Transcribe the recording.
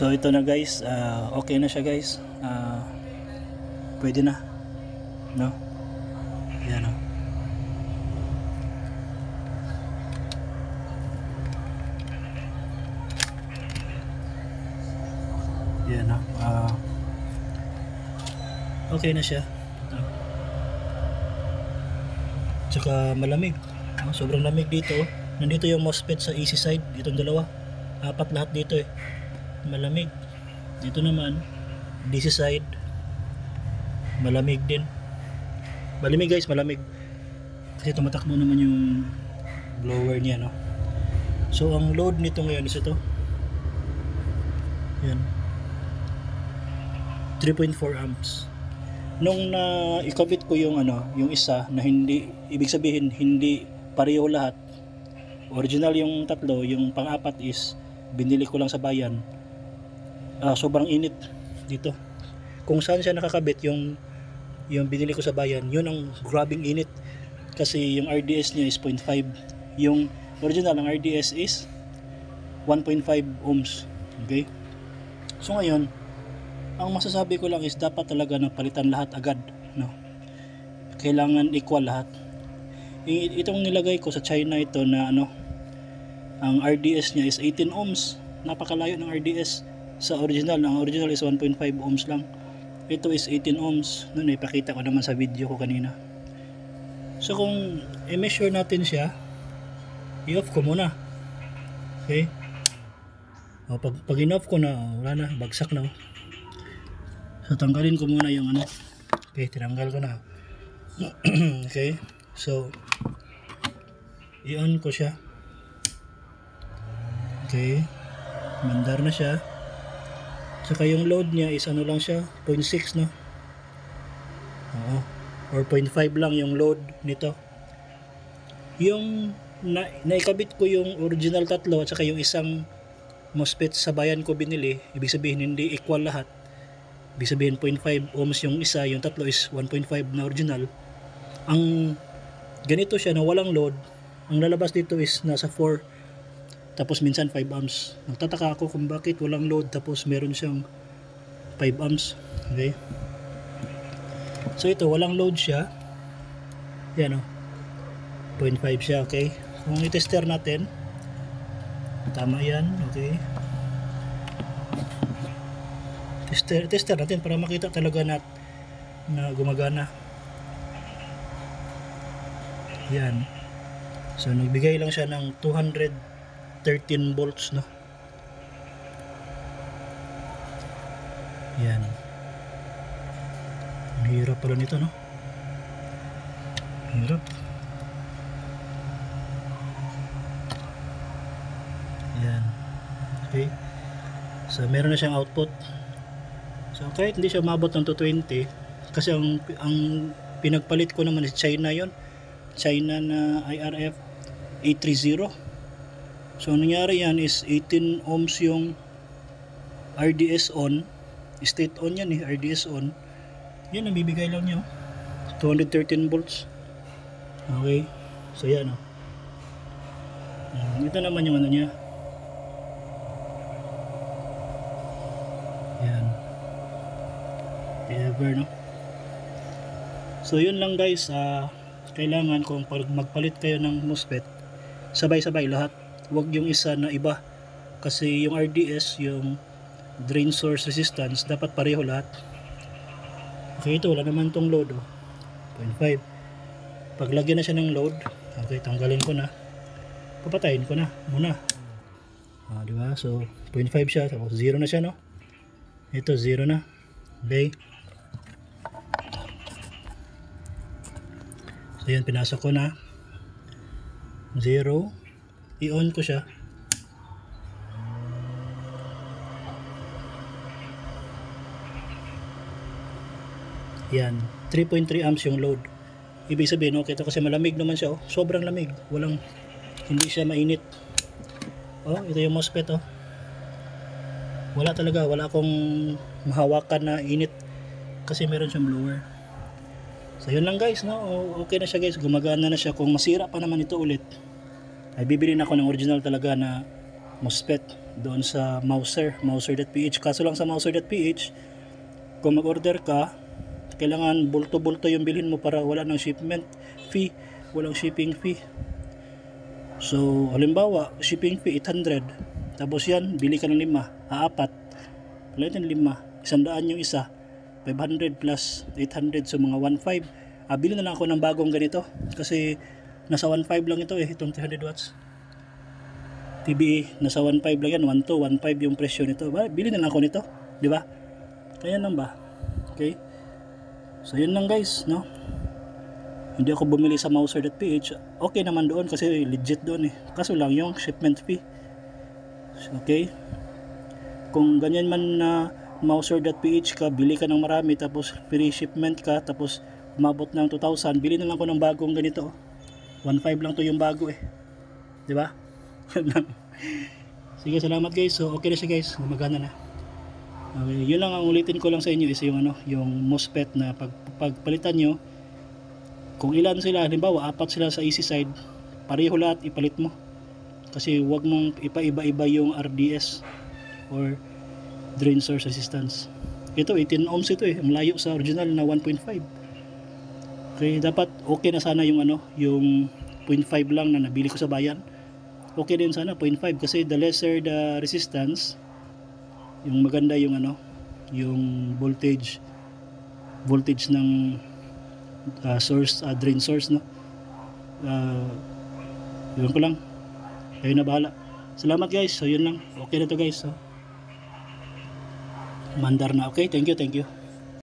So ito na guys, okay na siya guys. Pwede na, no? Yan, no? Yan, no? Okay na siya. Tsaka malamig, sobrang lamig dito. Nandito yung MOSFET sa AC side, ditong dalawa, apat lahat dito eh, malamig. Dito naman DC side, malamig din. Malamig guys, malamig kasi tumatakbo naman yung blower niya, no? So ang load nito ngayon is ito, yan, 3.4 amps. Nung ikabit ko yung yung isa na hindi, ibig sabihin hindi pareho lahat. Original yung tatlo, yung pang-apat is binili ko lang sa bayan. Sobrang init dito. Kung saan siya nakakabit yung binili ko sa bayan, yun ang grabing init. Kasi yung RDS niya is 0.5. Yung original ng RDS is 1.5 ohms. Okay? So ngayon, ang masasabi ko lang is dapat talaga na palitan lahat agad, no? Kailangan equal lahat. Itong nilagay ko sa China ito na ang RDS niya is 18 ohms. Napakalayo ng RDS sa original. Ang original is 1.5 ohms lang. Ito is 18 ohms. Noon ipakita ko naman sa video ko kanina. So kung i-measure natin siya, i-off ko muna. Okay? Pag in-off ko na, wala na, bagsak na. So tanggalin ko muna yung Okay, tinanggal ko na. Okay, so i-on ko siya. Okay, mandar na siya. Saka yung load niya is lang siya, 0.6, no? Oo, or 0.5 lang yung load nito. Yung naikabit ko yung original tatlo at saka yung isang MOSFET sa bayan ko binili, ibig sabihin hindi equal lahat. Ibig sabihin 0.5 ohms yung isa, yung tatlo is 1.5 na original. Ang ganito siya na walang load, ang lalabas dito is nasa 4, tapos minsan 5 amps. Nagtataka ako kung bakit walang load tapos meron siyang 5 amps. Okay, so ito walang load siya, yan 0.5 siya. Okay, kung i-tester natin, tama yan. Okay, tester natin para makita talaga na gumagana. Yan. So nagbigay lang siya ng 213 volts, no? Yan. Ang hirap pala nito, no? Hirap. Yan. Okay. So meron na siyang output. So kahit hindi siya umabot ng 220, kasi ang pinagpalit ko naman is China yon, China na IRF 830. So nangyari yan is 18 ohms yung RDS on, state on yan eh, RDS on. Yan ang bibigay lang nyo, 213 volts. Okay, so yan ito naman yung niya. Yan, ever, no? So yun lang guys. Kailangan kung magpalit kayo ng MOSFET, sabay-sabay lahat, huwag yung isa na iba, kasi yung RDS, yung drain source resistance, dapat pareho lahat. Okay, ito wala naman tong load 0.5. Paglagyan na siya ng load, okay, tanggalin ko na, papatayin ko na muna. Diba? So 0.5 siya, tapos 0 na siya, no? Ito 0 na. Okay, so yan, pinasok ko na 0, i-on ko siya. Yan, 3.3 amps yung load. Ibig sabihin, okay, ito kasi malamig naman siya, sobrang lamig, hindi siya mainit. Ito yung MOSFET, wala talaga, wala akong mahawakan na init kasi meron siyang blower. So yun lang guys, no? Okay na siya guys, gumagana na siya. Kung masira pa naman ito ulit, ay bibili na ako ng original talaga na MOSFET. doon sa mouser.ph. Kaso lang sa mouser.ph, kung mag-order ka, kailangan bulto-bulto yung bilhin mo para wala ng shipment fee, walang shipping fee. So halimbawa shipping fee 800, tapos yan bili ka ng 5, apat, palitan 5, 100 yung isa, 500 plus 800, so mga 1.5. Bili na lang ako ng bagong ganito kasi nasa 1.5 lang ito itong 300 watts TBE, nasa 1.5 lang yan, 1.2, 1.5 yung presyo nito. Bili na lang ako nito, di ba? Kaya lang ba? Okay, so yun lang guys, no? Hindi ako bumili sa mouser.ph. Okay naman doon kasi legit doon kaso lang yung shipment fee. Okay, kung ganyan man na mouser.ph ka, bili ka ng marami tapos free shipment ka, tapos umabot ng 2,000, bili na lang ako ng bagong ganito. 1.5 lang to yung bago di ba? Sige, salamat guys. So okay na siya guys, gumagana na. Okay, yun lang ang ulitin ko lang sa inyo is yung yung MOSFET na pagpalitan nyo, kung ilan sila, halimbawa 4 sila sa AC side, pareho lahat ipalit mo. Kasi wag mong ipa-iba-iba yung RDS or drain source resistance. Ito 18 ohms ito malayo sa original na 1.5. Okay, dapat okay na sana yung yung 0.5 lang na nabili ko sa bayan. Okay din sana 0.5 kasi the lesser the resistance, yung maganda yung yung voltage ng source, drain source, no? Yun ko lang, kayo na bahala. Salamat guys. So yun lang, okay na to guys. So mandar na. Okay, thank you.